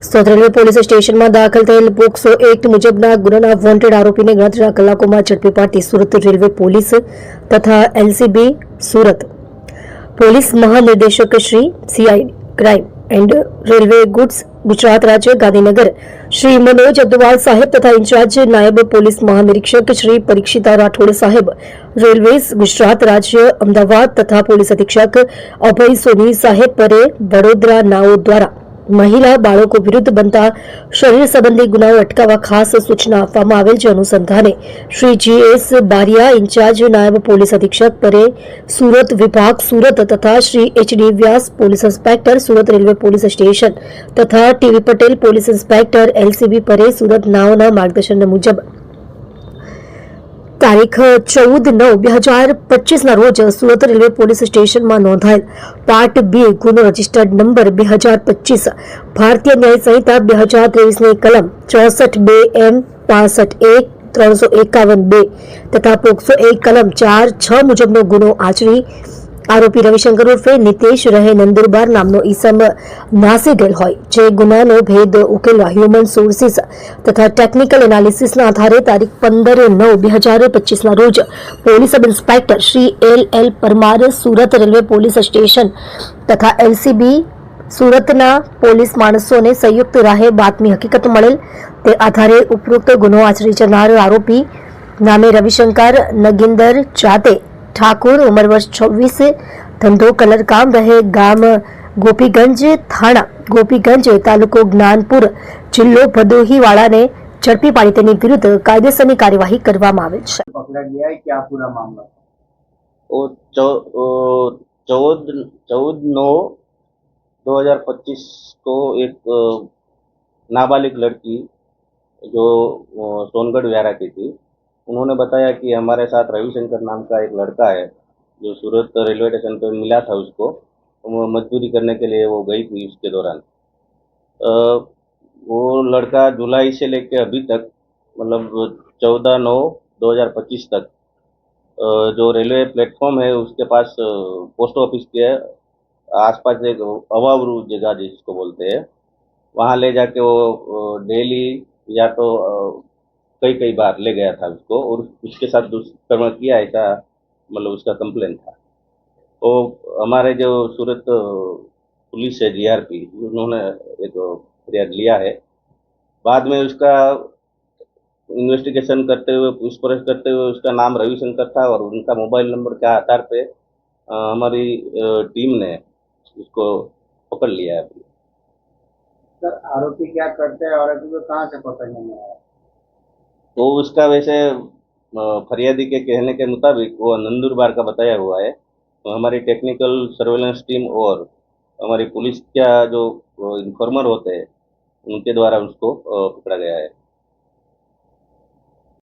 Surat railway police સ્ટેશનમાં દાખલ થયેલ પોક્સો એક્ટ મુજબના ગુનાના વોન્ટેડ આરોપીને ગણતરીના કલાકોમાં ઝડપી પાડતી સુરત રેલવે પોલીસ તથા એલસીબી સુરત પોલીસ મહાનિર્દેશક Shri CI crime and railway goods Gujarat રાજ્ય ગાંધીનગર શ્રી મનોજ અદ્વાલ સાહેબ તથા ઇન્ચાર્જ નાયબ પોલીસ મહાનિરીક્ષક શ્રી પરીક્ષિતા રાઠોડ સાહેબ રેલવેઝ ગુજરાત રાજ્ય અમદાવાદ તથા પોલીસ અધિક્ષક અભય સોની સાહેબ પરે વડોદરા નાઓ દ્વારા મહિલા બાળકો વિરુદ્ધ બનતા શરીર સંબંધી ગુનાઓ અટકાવવા ખાસ સૂચના આપવામાં આવેલ જે અનુસંધાને શ્રી જીએસ બારિયા ઇન્ચાર્જ નાયબ પોલીસ અધિક્ષક પરે સુરત વિભાગ સુરત તથા Shri HD Vyas police inspector Surat railway police station તથા TV Patel police inspector LCB પરે સુરત નાઓના માર્ગદર્શન મુજબ તારીખ 14/9/2025 રોજ સુરત રેલવે પોલીસ સ્ટેશનમાં નોંધાયેલ પાર્ટ 2 ગુનો રજિસ્ટર્ડ નંબર 2025 ભારતીય ન્યાય સંહિતા 2023 ની કલમ 64(2)M 65(1) 351(2) તથા પોક્સો 1 કલમ 4(6) મુજબનો ગુનો આચરી આરોપી રવિશંકર ઉર્ફે નિતેશ રહે નંદુરબાર નામનો ઈસમ નાસી ગયેલ હોય જે ગુનાનો ભેદ ઉકેલવા હ્યુમન સોર્સિસ તથા ટેકનિકલ એનાલિસિસના આધારે તારીખ 15/9/2025 રોજ police sub inspector Shri L Parmar Surat railway police station તથા એલસીબી સુરતના પોલીસ માણસોને સંયુક્ત રાહે બાતમી હકીકત મળેલ તે આધારે ઉપરોક્ત ગુનો આચરી જનાર આરોપી નામે રવિશંકર નગિંદર જાતે ઠાकुर उम्र वर्ष 26 धंधो कलर काम रहे गाम गोपीगंज थाना गोपीगंज तालुको ज्ञानपुर जिल्लो भदोही वाला ने झड़पी पाड़ी तेनी विरुद्ध कायदेसરની કાર્યવાહી કરવામાં આવેલ છે। पकड़ा गया है क्या पूरा मामला वो 14/9/2025 को एक नाबालिग लड़की जो सोनगढ़ व्यारा की थी, उन्होंने बताया कि हमारे साथ रविशंकर नाम का एक लड़का है जो सूरत रेलवे स्टेशन पर मिला था उसको, वो मजदूरी करने के लिए वो गई थी। उसके दौरान वो लड़का जुलाई से लेकर अभी तक मतलब 14/9/2025 तक जो रेलवे प्लेटफॉर्म है उसके पास पोस्ट ऑफिस के आसपास एक अवावरू जगह जिसको बोलते हैं, वहाँ ले जाके वो डेली या तो कई बार ले गया था उसको और उसके साथ दुष्कर्म किया, ऐसा मतलब उसका कंप्लेन था। तो हमारे जो सूरत पुलिस है जीआरपी, उन्होंने एक फरियाद लिया है। बाद में उसका इन्वेस्टिगेशन करते हुए पूछपरछ करते हुए उसका नाम रविशंकर था और उनका मोबाइल नंबर के आधार पे हमारी टीम ने उसको पकड़ लिया है। सर आरोपी क्या करते हैं, आरोपी को कहाँ से पकड़ने में आया? तो उसका वैसे फरियादी के कहने के मुताबिक वो नंदुरबार का बताया हुआ है। तो हमारी टेक्निकल सर्वेलेंस टीम और हमारी पुलिस का जो इन्फॉर्मर होते हैं उनके द्वारा उसको पकड़ा गया है।